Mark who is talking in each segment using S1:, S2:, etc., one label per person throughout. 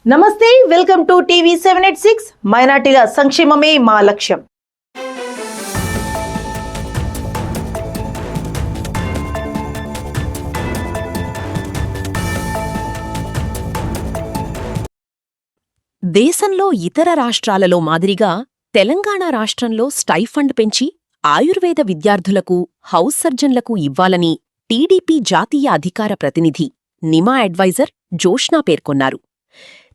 S1: నమస్తే, welcome to TV 786. మైనార్టీల సంక్షేమమే మా లక్ష్యం.
S2: దేశంలో ఇతర రాష్ట్రాలలో మాదిరిగా తెలంగాణ రాష్ట్రంలో స్టైఫండ్ పెంచి ఆయుర్వేద విద్యార్థులకు, హౌస్ సర్జన్లకు ఇవ్వాలని టీడీపీ జాతీయ అధికార ప్రతినిధి నిమా అడ్వైజర్ జోష్నా పేర్కొన్నారు.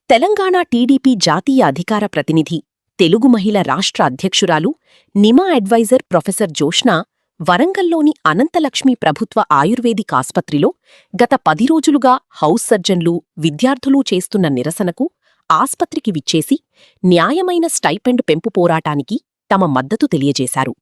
S2: తెలంగాణ టీడీపీ జాతీయ అధికార ప్రతినిధి, తెలుగు మహిళ రాష్ట్ర అధ్యక్షురాలు నిమా అడ్వైజర్ ప్రొఫెసర్ జోష్నా వరంగల్లోని అనంతలక్ష్మి ప్రభుత్వ ఆయుర్వేదిక్ ఆస్పత్రిలో గత 10 రోజులుగా హౌస్ సర్జన్లు, విద్యార్థులు చేస్తున్న నిరసనకు ఆస్పత్రికి విచ్చేసి న్యాయమైన స్టైపెండ్ పెంపు పోరాటానికి తమ మద్దతు తెలియజేశారు.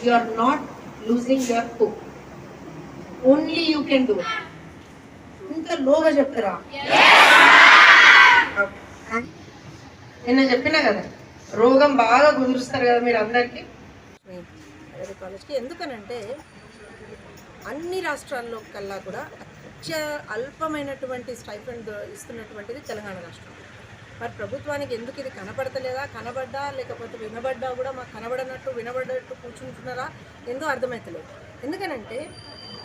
S3: You are not losing your hope. Only you can do it. ఇంత లోగా చెప్తారా? నేను చెప్పినా కదా, రోగం బాగా కుదురుస్తారు కదా మీరు అందరికీ కాలేజ్కి. ఎందుకనంటే అన్ని రాష్ట్రాల్లో కల్లా కూడా అల్పమైనటువంటి స్టైఫండ్ ఇస్తున్నటువంటిది తెలంగాణ రాష్ట్రం. మరి ప్రభుత్వానికి ఎందుకు ఇది కనబడతలేదా, కనబడ్డా లేకపోతే వినబడ్డా కూడా మాకు వినబడ్డట్టు కూర్చుంటున్నారా ఎందుకు అర్థమవుతలేదు. ఎందుకనంటే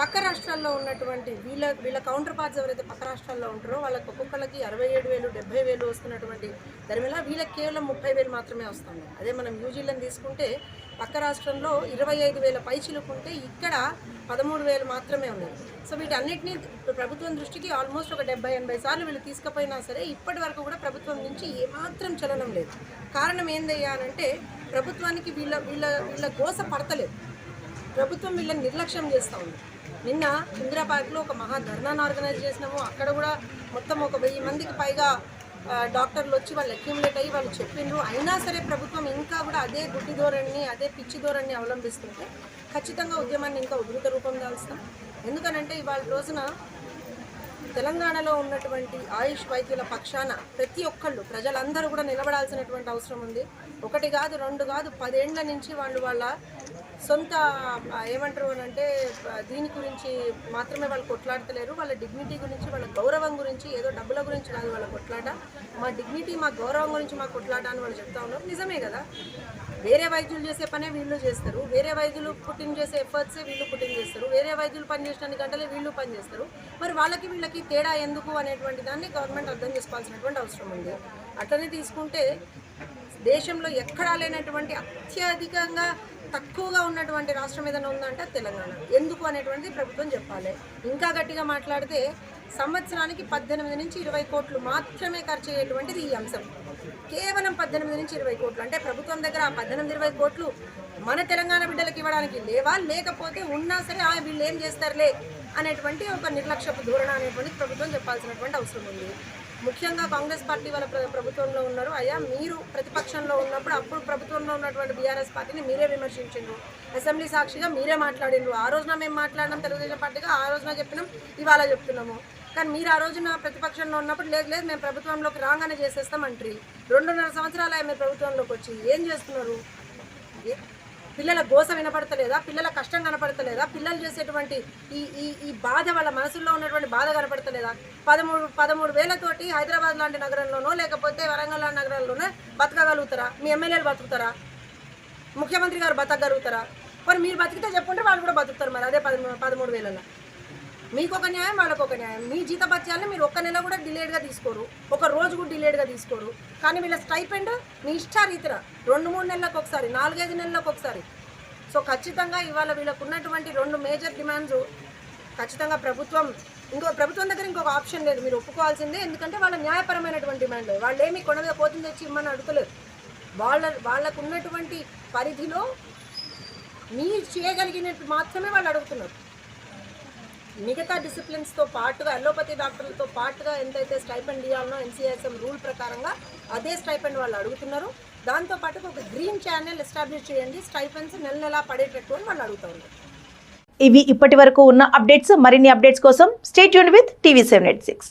S3: పక్క రాష్ట్రాల్లో ఉన్నటువంటి వీళ్ళ కౌంటర్ పార్ట్స్ ఎవరైతే పక్క రాష్ట్రాల్లో ఉంటారో వాళ్ళకి ఒక్కొక్కరికి 67,000 70,000 వస్తున్నటువంటి దరిమిలా వీళ్ళకి కేవలం 30,000 మాత్రమే వస్తుంది. అదే మనం న్యూజిలాండ్ తీసుకుంటే పక్క రాష్ట్రంలో 25,000 పైచిలుకుంటే ఇక్కడ 13,000 మాత్రమే ఉన్నాయి. సో వీటన్నిటినీ ప్రభుత్వం దృష్టికి ఆల్మోస్ట్ ఒక 70-80 సార్లు వీళ్ళు తీసుకుపోయినా సరే ఇప్పటి వరకు కూడా ప్రభుత్వం నుంచి ఏమాత్రం చలనం లేదు. కారణం ఏందయ్యా అనంటే ప్రభుత్వానికి వీళ్ళ గోస పడతలేదు. ప్రభుత్వం వీళ్ళని నిర్లక్ష్యం చేస్తూ ఉంది. నిన్న ఇందిరా పార్క్లో ఒక మహా ధర్నాను ఆర్గనైజ్ చేసినాము. అక్కడ కూడా మొత్తం ఒక 1000 మందికి పైగా డాక్టర్లు వచ్చి వాళ్ళు అక్యుములేట్ అయ్యి వాళ్ళు చెప్పిండ్రు. అయినా సరే ప్రభుత్వం ఇంకా కూడా అదే గుడ్డి ధోరణిని, అదే పిచ్చి ధోరణిని అవలంబిస్తుంటే ఖచ్చితంగా ఉద్యమాన్ని ఇంకా ఉధృత రూపం దాల్స్తాం. ఎందుకనంటే ఇవాళ రోజున తెలంగాణలో ఉన్నటువంటి ఆయుష్ వైద్యుల పక్షాన ప్రతి ఒక్కళ్ళు ప్రజలందరూ కూడా నిలబడాల్సినటువంటి అవసరం ఉంది. 1 కాదు 2 కాదు 10 ఏళ్ల నుంచి వాళ్ళ సొంత ఏమంటారు అని అంటే దీని గురించి మాత్రమే వాళ్ళు కొట్లాడతలేరు. వాళ్ళ డిగ్నిటీ గురించి, వాళ్ళ గౌరవం గురించి, ఏదో డబ్బుల గురించి కాదు వాళ్ళ కొట్లాట. మా డిగ్నిటీ, మా గౌరవం గురించి మా కొట్లాట అని వాళ్ళు చెప్తా ఉన్నారు. నిజమే కదా, వేరే వైద్యులు చేసే పనే వీళ్ళు చేస్తారు, వేరే వైద్యులు పుట్టిన చేసే ఎఫర్ట్సే వీళ్ళు పుట్టిన చేస్తారు, వేరే వైద్యులు పనిచేసిన గంటలే వీళ్ళు పనిచేస్తారు. మరి వీళ్ళకి తేడా ఎందుకు అనేటువంటి దాన్ని గవర్నమెంట్ అర్థం చేసుకోవాల్సినటువంటి అవసరం ఉంది. అట్లనే తీసుకుంటే దేశంలో ఎక్కడా లేనటువంటి అత్యధికంగా తక్కువగా ఉన్నటువంటి రాష్ట్రం ఏదైనా ఉందంటే తెలంగాణ. ఎందుకు అనేటువంటిది ప్రభుత్వం చెప్పాలి. ఇంకా గట్టిగా మాట్లాడితే సంవత్సరానికి 18 నుంచి 20 కోట్లు మాత్రమే ఖర్చు అయ్యేటువంటిది ఈ అంశం. కేవలం 18 నుంచి 20 కోట్లు అంటే ప్రభుత్వం దగ్గర ఆ 18-20 కోట్లు మన తెలంగాణ బిడ్డలకు ఇవ్వడానికి లేవా, లేకపోతే ఉన్నా సరే వీళ్ళు ఏం చేస్తారులే అనేటువంటి ఒక నిర్లక్ష్యపు ధోరణ అనేటువంటి ప్రభుత్వం చెప్పాల్సినటువంటి అవసరం ఉంది. ముఖ్యంగా కాంగ్రెస్ పార్టీ వాళ్ళ ప్రభుత్వంలో ఉన్నారు. అయ్యా మీరు ప్రతిపక్షంలో ఉన్నప్పుడు అప్పుడు ప్రభుత్వంలో ఉన్నటువంటి బీఆర్ఎస్ పార్టీని మీరే విమర్శించిండ్రు, అసెంబ్లీ సాక్షిగా మీరే మాట్లాడిండ్రు. ఆ రోజున మేము మాట్లాడినాం తెలుగుదేశం పార్టీగా, ఆ రోజున చెప్పినాం, ఇవాళ చెప్తున్నాము. కానీ మీరు ఆ రోజున ప్రతిపక్షంలో ఉన్నప్పుడు లేదు మేము ప్రభుత్వంలోకి రాగానే చేసేస్తామంటారు. 2.5 సంవత్సరాలు మీరు ప్రభుత్వంలోకి వచ్చి ఏం చేస్తున్నారు? పిల్లల గోస వినపడతలేదా? పిల్లల కష్టం కనపడతలేదా? పిల్లలు చేసేటువంటి ఈ బాధ, వాళ్ళ మనసుల్లో ఉన్నటువంటి బాధ కనపడతలేదా? 13,000తోటి హైదరాబాద్ లాంటి నగరంలోనో లేకపోతే వరంగల్ లాంటి నగరాల్లోనో బతకగలుగుతారా? మీ ఎమ్మెల్యేలు బతుకుతారా? ముఖ్యమంత్రి గారు బతకగలుగుతారా? మరి మీరు బతికితే చెప్పుంటే వాళ్ళు కూడా బతుకుతారు. మరి అదే 13,000 మీకు ఒక న్యాయం, వాళ్ళకు ఒక న్యాయం. మీ జీతభత్యాలను మీరు 1 నెల కూడా డిలేడ్గా తీసుకోరు, 1 రోజు కూడా డిలేడ్గా తీసుకోరు. కానీ వీళ్ళ స్టైపెండ్ మీ ఇష్టారీతిన 2-3 నెలలకు ఒకసారి, 4-5 నెలలకు ఒకసారి. సో ఖచ్చితంగా ఇవాళ వీళ్ళకు ఉన్నటువంటి 2 మేజర్ డిమాండ్స్ ఖచ్చితంగా ప్రభుత్వం దగ్గర ఇంకొక ఆప్షన్ లేదు, మీరు ఒప్పుకోవాల్సిందే. ఎందుకంటే వాళ్ళ న్యాయపరమైనటువంటి డిమాండ్. వాళ్ళు ఏమి కొనగా పోతుంది తెచ్చి ఇమ్మని అడుగుతలేరు. వాళ్ళకు ఉన్నటువంటి పరిధిలో మీరు చేయగలిగినట్టు మాత్రమే వాళ్ళు అడుగుతున్నారు. మిగతా డిసిప్లిన్స్తో పాటుగా అలోపతి డాక్టర్లతో పాటుగా ఎంతైతే స్టైపెండ్ ఇవ్వాలనో NCISM రూల్ ప్రకారంగా అదే స్టైపెండ్ వాళ్ళు అడుగుతున్నారు. దాంతోపాటు ఒక గ్రీన్ ఛానల్ ఎస్టాబ్లిష్ చేయండి, స్టైఫండ్స్ నెల నెలా పడేటట్టు అని వాళ్ళు అడుగుతూ ఉన్నారు.
S1: ఇవి ఇప్పటి వరకు ఉన్న అప్డేట్స్. మరిన్ని అప్డేట్స్ కోసం స్టే ట్యూన్డ్ విత్ టీవీ 786.